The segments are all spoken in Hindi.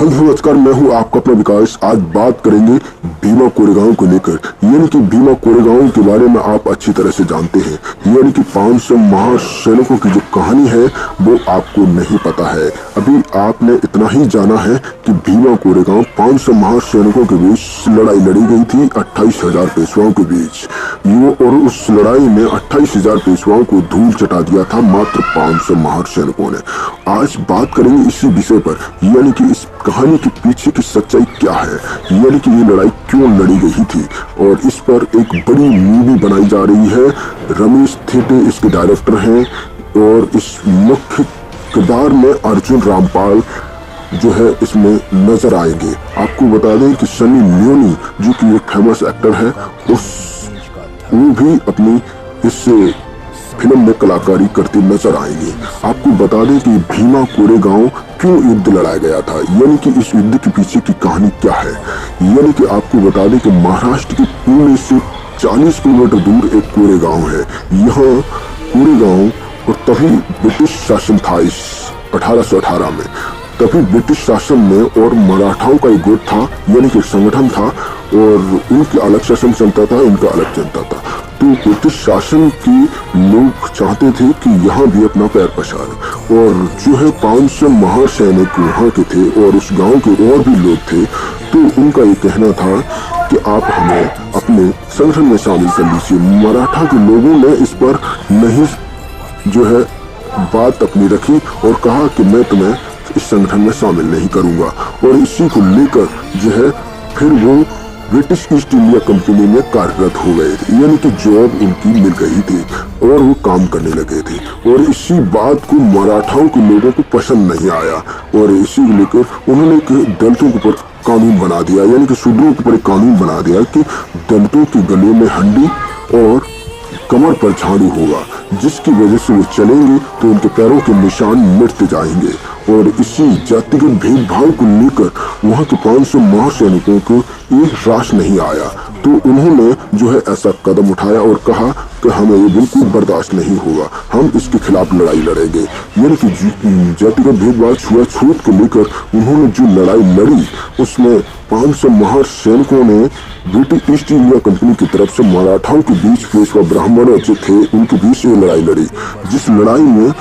हेलो नमस्कार, मैं हूँ आपका अपना विकास। आज बात करेंगे भीमा कोरेगांव को लेकर। यानी कि भीमा कोरेगांव के बारे में आप अच्छी तरह से जानते हैं। यानी कि 500 महासैनिकों की जो कहानी है वो आपको नहीं पता है। अभी आपने इतना ही जाना है कि भीमा कोरेगांव 500 महासैनिकों के बीच लड़ाई लड़ी गई थी 28,000 पेशवाओं के बीच। और उस लड़ाई में 28,000 पेशवाओं को धूल चटा दिया था मात्र 500 महासैनिकों ने। आज बात करेंगे इसी विषय पर, यानी कि इस कहानी के पीछे की सच्चाई क्या है, यानी कि ये लड़ाई क्यों लड़ी गई थी। और इस पर एक बड़ी मूवी बनाई जा रही है। रमेश थेटे इसके डायरेक्टर हैं और इस मुख्य किरदार में अर्जुन रामपाल जो है इसमें नजर आएंगे। आपको बता दें कि सनी लियोनी जो कि एक फेमस एक्टर है, वो भी अपनी इस फिल्म में कलाकारी करते नजर आएंगे। आपको बता दें कि भीमा कोरेगांव क्यों युद्ध लड़ाया गया था, यानी कि इस युद्ध के पीछे की कहानी क्या है। यानी कि आपको बता दें कि महाराष्ट्र के पुणे से 40 किलोमीटर दूर एक कोरेगांव है। यहाँ कोरेगांव और तभी ब्रिटिश शासन था इस 1818 में। तभी ब्रिटिश शासन में और मराठाओं का एक गुट था, यानी कि संगठन था, और उनके अलग शासन चलता था, इनका अलग चलता था। तो ब्रिटिश शासन के लोग चाहते थे कि यहाँ भी अपना पैर पसारे, और जो है 500 महासैनिक वहाँ के थे और उस गांव के और भी लोग थे। तो उनका ये कहना था कि आप हमें अपने संगठन में शामिल कर लीजिए। मराठा के लोगों ने इस पर नहीं जो है बात अपनी रखी और कहा कि मैं तुम्हें इस संगठन में शामिल नहीं करूंगा। और इसी को लेकर जो है फिर वो ब्रिटिश ईस्ट इंडिया कंपनी में कार्यरत हो गए थे, यानी कि जॉब उनकी मिल गई थी और वो काम करने लगे थे। और इसी बात को मराठाओं के लोगों को पसंद नहीं आया और इसी को लेकर उन्होंने दलितों के ऊपर कानून बना दिया, यानी कि शूद्रों के ऊपर कानून बना दिया कि दलितों के गले में हंडी और कमर पर झाड़ू होगा, जिसकी वजह से वो चलेंगे तो उनके पैरों के निशान मिटते जाएंगे। और इसी जातिगत भेदभाव को लेकर वहाँ के 500 महासैनिकों को एक राश नहीं आया। तो उन्होंने जो है ऐसा कदम उठाया और कहा कि हमें ये बिल्कुल बर्दाश्त नहीं होगा, हम इसके खिलाफ लड़ाई लड़ेंगे। यानी कि जातिगत भेदभाव, छुआछूत को लेकर उन्होंने जो लड़ाई लड़ी उसमें 500 महासैनिकों ने ब्रिटिश ईस्ट इंडिया कंपनी की तरफ से मराठाओं के बीच पेशवा ब्राह्मण जो थे उनके बीच ये लड़ाई लड़ी। जिस लड़ाई में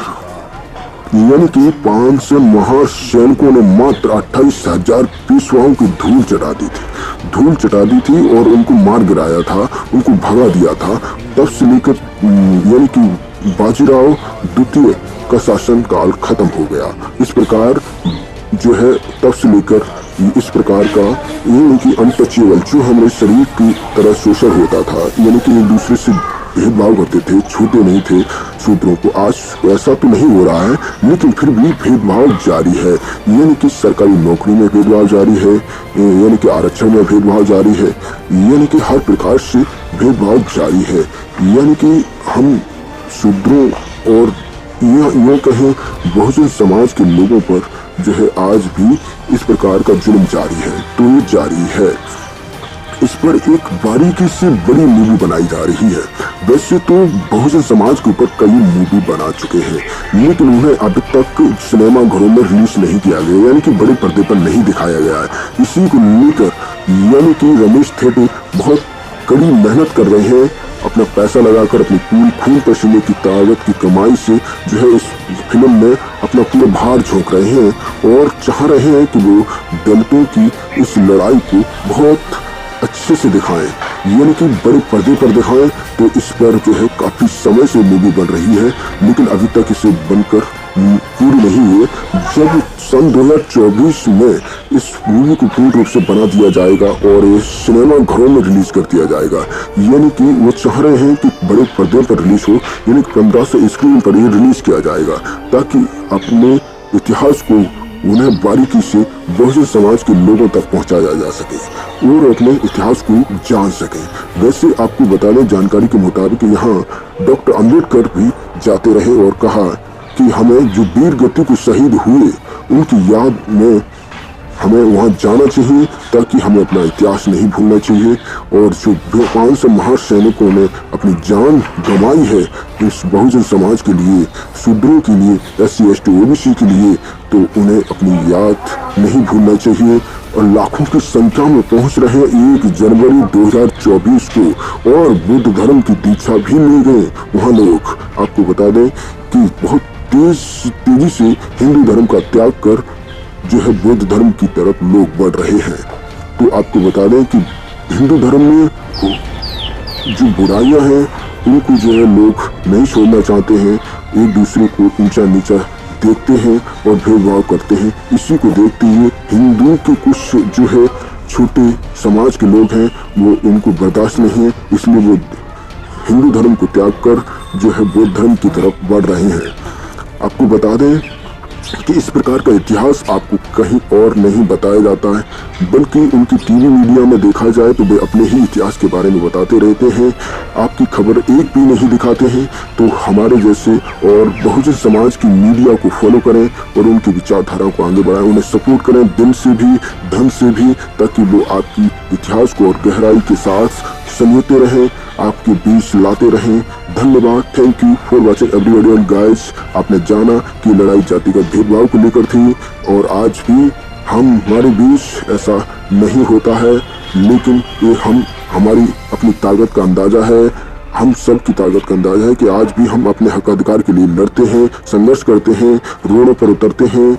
यानी कि 500 महासैनिकों ने मात्र 28,000 पेशवाओं की धूल चटा दी थी और उनको मार गिराया था, उनको भगा दिया था। तब से लेकर यानी कि बाजीराव द्वितीय का शासन काल खत्म हो गया। इस प्रकार जो है तब से लेकर इस प्रकार का यानी कि अनटचेबल जो हमारे शरीर की तरह शोषण होता था, यानी कि एक दूसरे से भेदभाव करते थे, छूते नहीं थे शूद्रों को। आज ऐसा तो नहीं हो रहा है, लेकिन फिर भी भेदभाव जारी है। यानी कि सरकारी नौकरी में भेदभाव जारी है, यानी कि आरक्षण में भेदभाव जारी है, यानी कि हर प्रकार से भेदभाव जारी है। यानी कि हम शूद्रों और यूँ कहें बहुजन समाज के लोगों पर जो है आज भी इस प्रकार का जुल्म जारी है। तो ये जारी है। इस पर एक बारीकी से बड़ी मूवी बनाई जा रही है। वैसे तो बहुजन समाज के ऊपर कई मूवी बना चुके हैं, लेकिन उन्हें अब तक सिनेमा घरों में रिलीज नहीं किया गया, यानी कि बड़े पर्दे पर नहीं दिखाया गया है। इसी को लेकर यानी कि रमेश थेटे बहुत कड़ी मेहनत कर रहे हैं, अपना पैसा लगाकर अपनी पूरी खून पसीने की ताकत की कमाई से जो है इस फिल्म में अपना पूरा भार झोंक रहे हैं और चाह रहे हैं कि वो दलितों की इस लड़ाई को बहुत अच्छे से दिखाएं, यानी कि बड़े पर्दे पर दिखाएं। तो इस पर जो है काफी समय से मूवी बन रही है, लेकिन अभी तक इसे बनकर पूरी नहीं हुई। जब सन 2024 में इस मूवी को पूर्ण रूप से बना दिया जाएगा और ये सिनेमा घरों में रिलीज कर दिया जाएगा, यानी कि वो चाह रहे हैं कि बड़े पर्दे पर रिलीज हो, यानी 15 से स्क्रीन पर ये रिलीज किया जाएगा ताकि अपने इतिहास को उन्हें बारीकी से बहुजन समाज के लोगों तक पहुंचाया जा सके और अपने इतिहास को जान सके। वैसे आपको बता दें जानकारी के मुताबिक यहाँ डॉक्टर अम्बेडकर भी जाते रहे और कहा कि हमें जो वीर गति को शहीद हुए उनकी याद में हमें वहाँ जाना चाहिए ताकि हमें अपना इतिहास नहीं भूलना चाहिए। और जो 500 महान सैनिकों ने अपनी जान गंवाई है इस बहुजन समाज के लिए, शूद्रों के लिए, SC ST OBC के लिए, तो उन्हें अपनी याद नहीं भूलना चाहिए। और लाखों की संख्या में पहुंच रहे 1 जनवरी 2024 को और बुद्ध धर्म की दीक्षा भी ले गए वहां लोग। आपको बता दें कि बहुत तेजी से हिंदू धर्म का त्याग कर जो है बुद्ध धर्म की तरफ लोग बढ़ रहे हैं। तो आपको बता दें कि हिंदू धर्म में जो बुराइयां हैं उनको जो है लोग नहीं छोड़ना चाहते हैं, एक दूसरे को ऊंचा नीचा देखते हैं और भेदभाव करते हैं। इसी को देखते हुए हिंदुओं के कुछ जो है छोटे समाज के लोग हैं वो इनको बर्दाश्त नहीं है, इसलिए वो हिंदू धर्म को त्याग कर जो है बौद्ध धर्म की तरफ बढ़ रहे हैं। आपको बता दें कि इस प्रकार का इतिहास आपको कहीं और नहीं बताया जाता है, बल्कि उनकी टीवी मीडिया में देखा जाए तो वे अपने ही इतिहास के बारे में बताते रहते हैं, आपकी खबर एक भी नहीं दिखाते हैं। तो हमारे जैसे और बहुजन समाज की मीडिया को फॉलो करें और उनकी विचारधारा को आगे बढ़ाएं, उन्हें सपोर्ट करें दिल से भी धन से भी, ताकि वो आपकी इतिहास को और गहराई के साथ समेटे रहें, आपके बीच लाते रहें। धन्यवाद, thank you for watching everybody and guys. आपने जाना कि लड़ाई जातिगत भेदभाव को लेकर थी और आज भी हमारे बीच ऐसा नहीं होता है, लेकिन ये हमारी अपनी ताकत का अंदाजा है, हम सब की ताकत का अंदाजा है कि आज भी हम अपने हक अधिकार के लिए लड़ते हैं, संघर्ष करते हैं, रोडों पर उतरते हैं,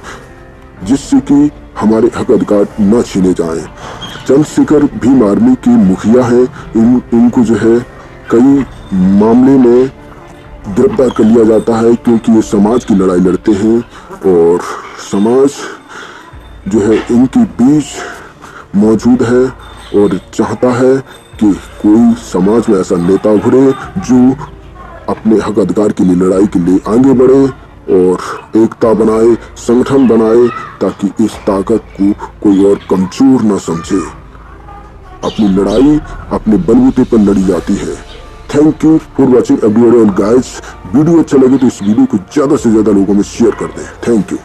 जिससे कि हमारे हक अधिकार न छीने जाएं। चंद्रशेखर भीम आर्मी के मुखिया हैं, इनको जो है कई मामले में गिरफ्तार कर लिया जाता है क्योंकि ये समाज की लड़ाई लड़ते हैं और समाज जो है इनके बीच मौजूद है और चाहता है कि कोई समाज में ऐसा नेता उभरे जो अपने हक अधिकार के लिए लड़ाई के लिए आगे बढ़े और एकता बनाए, संगठन बनाए, ताकि इस ताकत को कोई और कमजोर ना समझे। अपनी लड़ाई अपने बलबूते पर लड़ी जाती है। Thank you for watching everybody and guys. Video अच्छा लगे तो इस वीडियो को ज्यादा से ज्यादा लोगों में शेयर कर दें। Thank you.